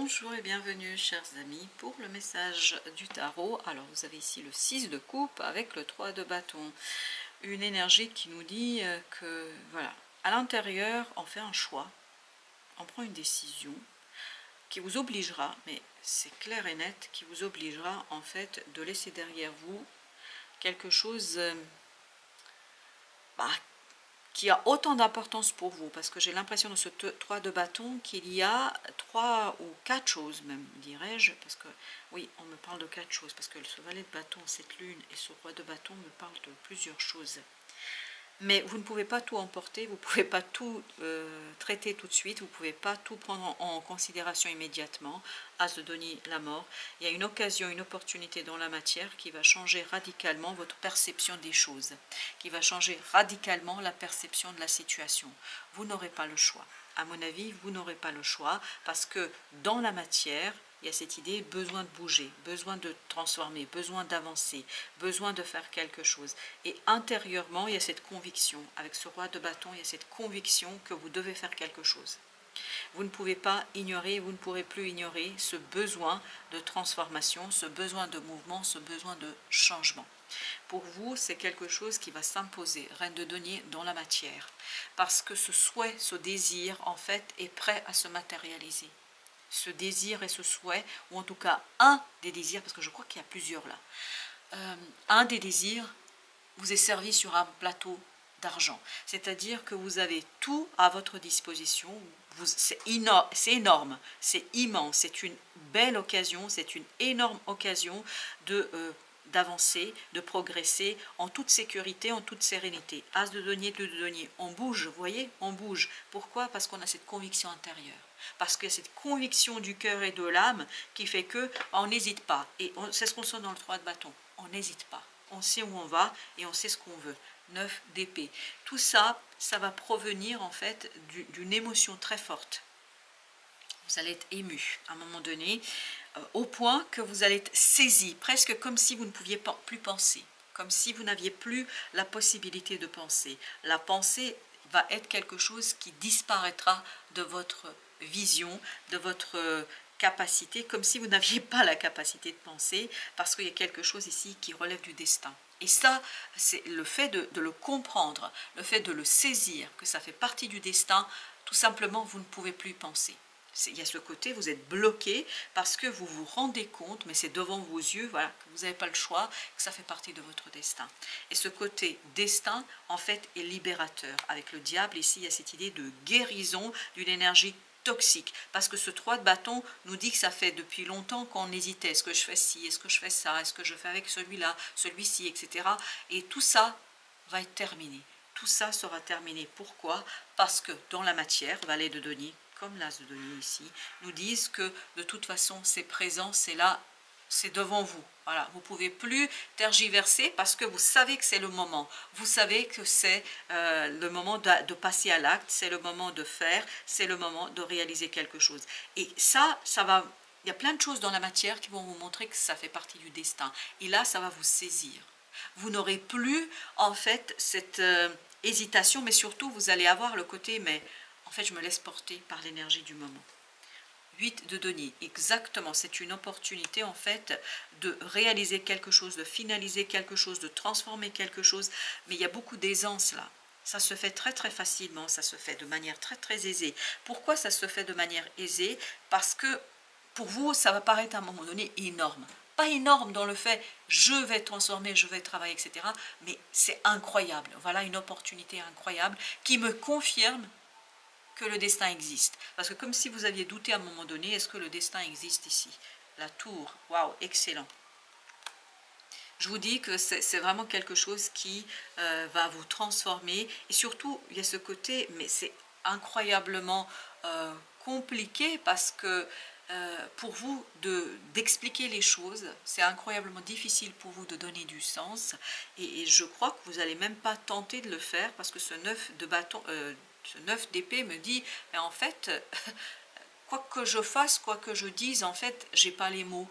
Bonjour et bienvenue chers amis pour le message du tarot. Alors vous avez ici le 6 de coupe avec le 3 de bâton. Une énergie qui nous dit que voilà, à l'intérieur on fait un choix, on prend une décision qui vous obligera, mais c'est clair et net, qui vous obligera en fait de laisser derrière vous quelque chose qui a autant d'importance pour vous, parce que j'ai l'impression dans ce 3 de bâton qu'il y a 3 ou 4 choses même, dirais-je, parce que oui, on me parle de 4 choses, parce que ce valet de bâton, cette lune et ce roi de bâton me parlent de plusieurs choses. Mais vous ne pouvez pas tout emporter, vous ne pouvez pas tout traiter tout de suite, vous ne pouvez pas tout prendre en considération immédiatement. As de denier, la mort. Il y a une occasion, une opportunité dans la matière qui va changer radicalement votre perception des choses, qui va changer radicalement la perception de la situation. Vous n'aurez pas le choix. À mon avis, vous n'aurez pas le choix parce que dans la matière, il y a cette idée, besoin de bouger, besoin de transformer, besoin d'avancer, besoin de faire quelque chose. Et intérieurement, il y a cette conviction. Avec ce roi de bâton, il y a cette conviction que vous devez faire quelque chose. Vous ne pouvez pas ignorer, vous ne pourrez plus ignorer ce besoin de transformation, ce besoin de mouvement, ce besoin de changement. Pour vous, c'est quelque chose qui va s'imposer, reine de denier, dans la matière. Parce que ce souhait, ce désir, en fait, est prêt à se matérialiser. Ce désir et ce souhait, ou en tout cas un des désirs, parce que je crois qu'il y a plusieurs là, un des désirs vous est servi sur un plateau d'argent. C'est-à-dire que vous avez tout à votre disposition, c'est énorme, c'est immense, c'est une belle occasion, c'est une énorme occasion d'avancer, de progresser en toute sécurité, en toute sérénité. As de denier, de denier, on bouge, vous voyez, on bouge. Pourquoi? Parce qu'on a cette conviction intérieure. Parce que cette conviction du cœur et de l'âme qui fait que on n'hésite pas. Et c'est ce qu'on sent dans le 3 de bâton. On n'hésite pas. On sait où on va et on sait ce qu'on veut. 9 d'épée. Tout ça, ça va provenir en fait d'une émotion très forte. Vous allez être ému à un moment donné, au point que vous allez être saisi, presque comme si vous ne pouviez plus penser, comme si vous n'aviez plus la possibilité de penser. La pensée va être quelque chose qui disparaîtra de votre vision, de votre capacité, comme si vous n'aviez pas la capacité de penser, parce qu'il y a quelque chose ici qui relève du destin. Et ça, c'est le fait de le comprendre, le fait de le saisir, que ça fait partie du destin, tout simplement, vous ne pouvez plus penser. Il y a ce côté, vous êtes bloqué parce que vous vous rendez compte, mais c'est devant vos yeux, voilà, que vous n'avez pas le choix, que ça fait partie de votre destin. Et ce côté destin, en fait, est libérateur. Avec le diable, ici, il y a cette idée de guérison d'une énergie toxique, parce que ce 3 de bâton nous dit que ça fait depuis longtemps qu'on hésitait, est-ce que je fais ci, est-ce que je fais ça, est-ce que je fais avec celui-là, celui-ci, etc. Et tout ça va être terminé. Tout ça sera terminé. Pourquoi? Parce que dans la matière, valet de denier, comme l'as de denier ici, nous disent que de toute façon c'est présent, c'est là, c'est devant vous. Voilà, vous ne pouvez plus tergiverser parce que vous savez que c'est le moment. Vous savez que c'est le moment de passer à l'acte, c'est le moment de faire, c'est le moment de réaliser quelque chose. Et ça va... Il y a plein de choses dans la matière qui vont vous montrer que ça fait partie du destin. Et là, ça va vous saisir. Vous n'aurez plus, en fait, cette hésitation, mais surtout, vous allez avoir le côté, mais en fait, je me laisse porter par l'énergie du moment. 8 de denier, exactement, c'est une opportunité en fait de réaliser quelque chose, de finaliser quelque chose, de transformer quelque chose, mais il y a beaucoup d'aisance là. Ça se fait très très facilement, ça se fait de manière très très aisée. Pourquoi ça se fait de manière aisée? Parce que pour vous, ça va paraître à un moment donné énorme. Pas énorme dans le fait, je vais transformer, je vais travailler, etc. Mais c'est incroyable. Voilà une opportunité incroyable qui me confirme que le destin existe. Parce que comme si vous aviez douté à un moment donné, est-ce que le destin existe ici? La tour, waouh, excellent. Je vous dis que c'est vraiment quelque chose qui va vous transformer. Et surtout, il y a ce côté, mais c'est incroyablement compliqué parce que pour vous d'expliquer les choses, c'est incroyablement difficile pour vous de donner du sens. Et je crois que vous n'allez même pas tenter de le faire parce que ce 9 de bâton... ce 9 d'épée me dit, mais en fait, quoi que je fasse, quoi que je dise, en fait, j'ai pas les mots.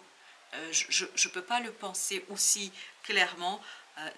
Je ne peux pas le penser aussi clairement.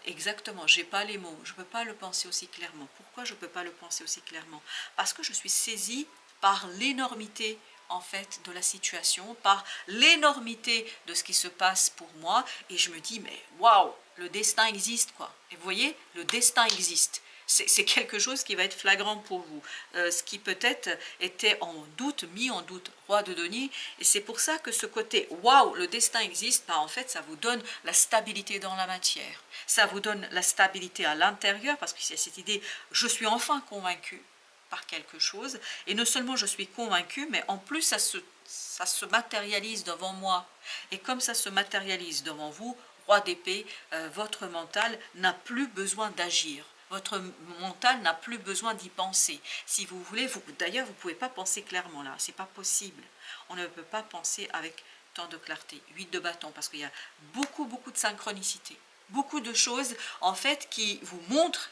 Exactement, j'ai pas les mots. Je ne peux pas le penser aussi clairement. Pourquoi je ne peux pas le penser aussi clairement? Parce que je suis saisie par l'énormité en fait de la situation, par l'énormité de ce qui se passe pour moi, et je me dis mais waouh, le destin existe quoi. Et vous voyez, le destin existe. C'est quelque chose qui va être flagrant pour vous, ce qui peut-être était en doute, mis en doute, roi de denier, et c'est pour ça que ce côté waouh, le destin existe, bah, en fait ça vous donne la stabilité dans la matière, ça vous donne la stabilité à l'intérieur, parce que c'est cette idée, je suis enfin convaincu par quelque chose, et non seulement je suis convaincu, mais en plus ça se matérialise devant moi, et comme ça se matérialise devant vous, roi d'épée, votre mental n'a plus besoin d'agir. Votre mental n'a plus besoin d'y penser. Si vous voulez, d'ailleurs, vous ne pouvez pas penser clairement là, c'est pas possible. On ne peut pas penser avec tant de clarté. 8 de bâton, parce qu'il y a beaucoup de synchronicité. Beaucoup de choses, en fait, qui vous montrent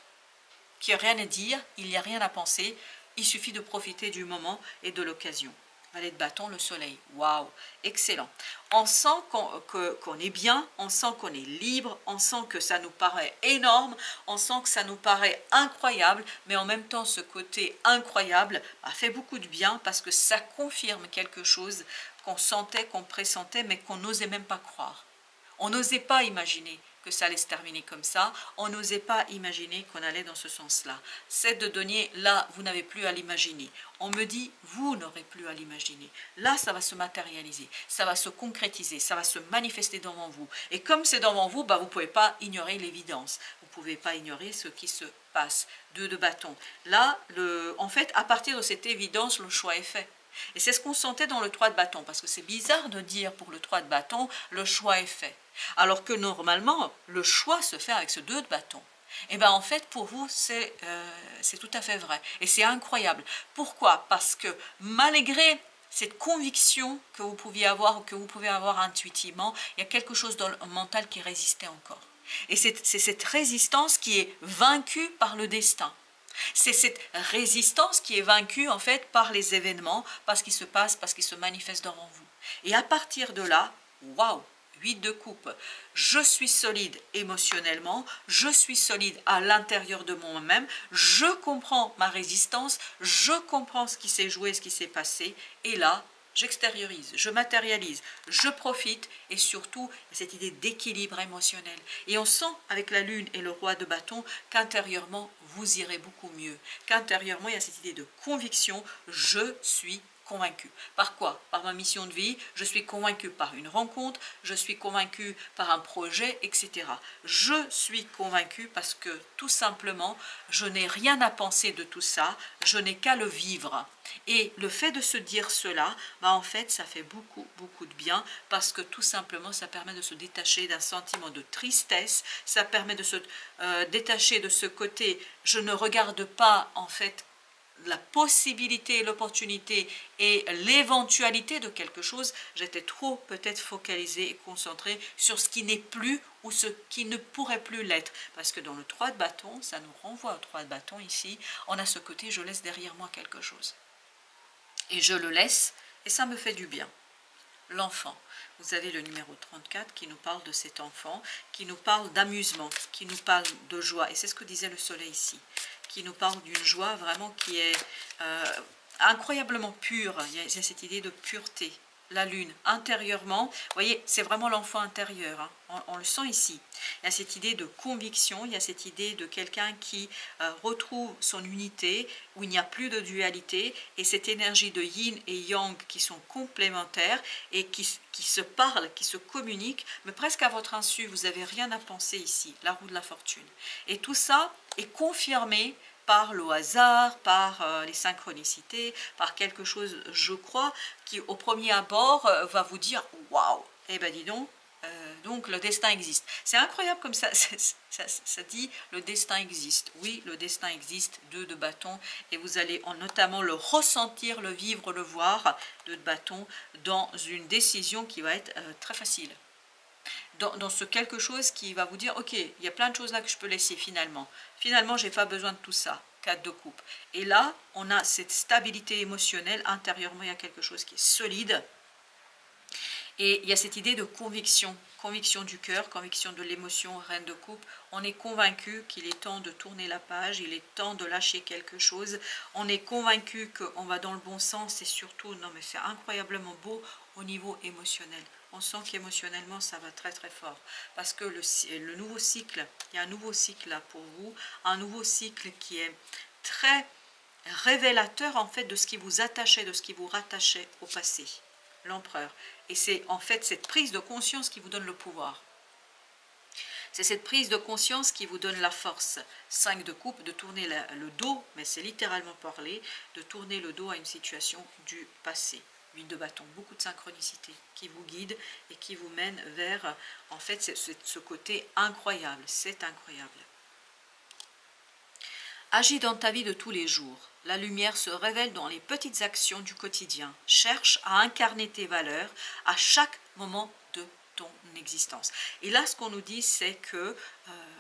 qu'il n'y a rien à dire, il n'y a rien à penser, il suffit de profiter du moment et de l'occasion. Valet de bâton, le soleil, waouh, excellent. On sent qu'on est bien, on sent qu'on est libre, on sent que ça nous paraît énorme, on sent que ça nous paraît incroyable, mais en même temps ce côté incroyable fait beaucoup de bien parce que ça confirme quelque chose qu'on sentait, qu'on pressentait, mais qu'on n'osait même pas croire. On n'osait pas imaginer que ça allait se terminer comme ça, on n'osait pas imaginer qu'on allait dans ce sens-là. 7 de denier, là, vous n'avez plus à l'imaginer. On me dit, vous n'aurez plus à l'imaginer. Là, ça va se matérialiser, ça va se concrétiser, ça va se manifester devant vous. Et comme c'est devant vous, bah, vous ne pouvez pas ignorer l'évidence. Vous ne pouvez pas ignorer ce qui se passe. 2 de bâton. Là, en fait, à partir de cette évidence, le choix est fait. Et c'est ce qu'on sentait dans le 3 de bâton, parce que c'est bizarre de dire pour le 3 de bâton, le choix est fait. Alors que normalement, le choix se fait avec ce 2 de bâton. Et bien en fait, pour vous, c'est tout à fait vrai. Et c'est incroyable. Pourquoi? Parce que malgré cette conviction que vous pouviez avoir ou que vous pouvez avoir intuitivement, il y a quelque chose dans le mental qui résistait encore. Et c'est cette résistance qui est vaincue par le destin. C'est cette résistance qui est vaincue en fait par les événements, par ce qui se passe, parce qu'il se manifeste devant vous. Et à partir de là, waouh, 8 de coupe, je suis solide émotionnellement, je suis solide à l'intérieur de moi-même, je comprends ma résistance, je comprends ce qui s'est joué, ce qui s'est passé, et là, j'extériorise, je matérialise, je profite, et surtout cette idée d'équilibre émotionnel. Et on sent avec la lune et le roi de bâton qu'intérieurement vous irez beaucoup mieux, qu'intérieurement il y a cette idée de conviction, je suis convaincu. Par quoi? Par ma mission de vie, je suis convaincu par une rencontre, je suis convaincu par un projet, etc. Je suis convaincu parce que tout simplement, je n'ai rien à penser de tout ça, je n'ai qu'à le vivre. Et le fait de se dire cela, en fait, ça fait beaucoup de bien parce que tout simplement, ça permet de se détacher d'un sentiment de tristesse, ça permet de se détacher de ce côté, je ne regarde pas en fait la possibilité, l'opportunité et l'éventualité de quelque chose, j'étais trop peut-être focalisée et concentrée sur ce qui n'est plus ou ce qui ne pourrait plus l'être. Parce que dans le 3 de bâton, ça nous renvoie au 3 de bâton ici, on a ce côté, je laisse derrière moi quelque chose. Et je le laisse et ça me fait du bien. L'enfant. Vous avez le numéro 34 qui nous parle de cet enfant, qui nous parle d'amusement, qui nous parle de joie. Et c'est ce que disait le soleil ici, qui nous parle d'une joie vraiment qui est incroyablement pure. Il y a cette idée de pureté. La lune, intérieurement, vous voyez, c'est vraiment l'enfant intérieur, hein. On le sent ici. Il y a cette idée de conviction, il y a cette idée de quelqu'un qui retrouve son unité, où il n'y a plus de dualité, et cette énergie de yin et yang qui sont complémentaires et qui se parlent, qui se communiquent, mais presque à votre insu, vous n'avez rien à penser ici, la roue de la fortune. Et tout ça est confirmé par le hasard, par les synchronicités, par quelque chose, je crois, qui au premier abord va vous dire « Waouh !» Eh bien dis donc le destin existe. C'est incroyable comme ça dit « le destin existe ». Oui, le destin existe, 2 de bâton, et vous allez notamment le ressentir, le vivre, le voir, 2 de bâton, dans une décision qui va être très facile. Dans ce quelque chose qui va vous dire, ok, il y a plein de choses là que je peux laisser finalement. Finalement, je n'ai pas besoin de tout ça. 4 de coupe. Et là, on a cette stabilité émotionnelle. Intérieurement, il y a quelque chose qui est solide. Et il y a cette idée de conviction, conviction du cœur, conviction de l'émotion, reine de coupe. On est convaincu qu'il est temps de tourner la page, il est temps de lâcher quelque chose. On est convaincu qu'on va dans le bon sens et surtout, non mais c'est incroyablement beau au niveau émotionnel. On sent qu'émotionnellement ça va très très fort. Parce que le nouveau cycle, il y a un nouveau cycle là pour vous, un nouveau cycle qui est très révélateur en fait de ce qui vous attachait, de ce qui vous rattachait au passé. L'empereur. Et c'est en fait cette prise de conscience qui vous donne le pouvoir. C'est cette prise de conscience qui vous donne la force. 5 de coupe, de tourner le dos, mais c'est littéralement parlé, de tourner le dos à une situation du passé. 8 de bâton, beaucoup de synchronicité qui vous guide et qui vous mène vers, en fait, ce côté incroyable. C'est incroyable. Agis dans ta vie de tous les jours. La lumière se révèle dans les petites actions du quotidien. Cherche à incarner tes valeurs à chaque moment de ton existence. Et là, ce qu'on nous dit, c'est que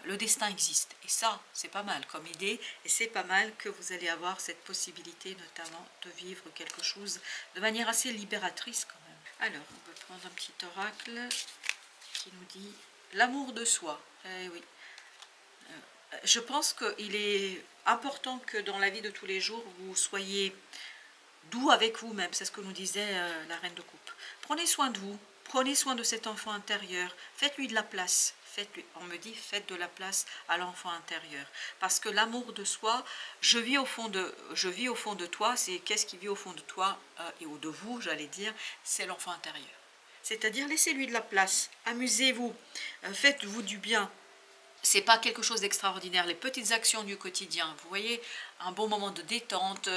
le destin existe. Et ça, c'est pas mal comme idée. Et c'est pas mal que vous allez avoir cette possibilité, notamment, de vivre quelque chose de manière assez libératrice quand même. Alors, on va prendre un petit oracle qui nous dit l'amour de soi. Eh oui. Je pense qu'il est important que dans la vie de tous les jours, vous soyez doux avec vous-même. C'est ce que nous disait la reine de coupe. Prenez soin de vous, prenez soin de cet enfant intérieur, faites-lui de la place. On me dit, faites de la place à l'enfant intérieur. Parce que l'amour de soi, je vis au fond de toi, c'est qu'est-ce qui vit au fond de toi et au de vous, j'allais dire, c'est l'enfant intérieur. C'est-à-dire, laissez-lui de la place, amusez-vous, faites-vous du bien. C'est pas quelque chose d'extraordinaire, les petites actions du quotidien, vous voyez, un bon moment de détente,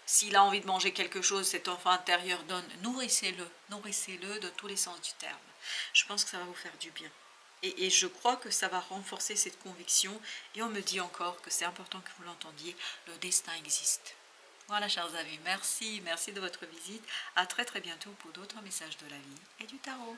s'il a envie de manger quelque chose, cet enfant intérieur donne, nourrissez-le de tous les sens du terme. Je pense que ça va vous faire du bien. Et je crois que ça va renforcer cette conviction, et on me dit encore que c'est important que vous l'entendiez, le destin existe. Voilà, chers amis, merci de votre visite, à très très bientôt pour d'autres messages de la vie et du tarot.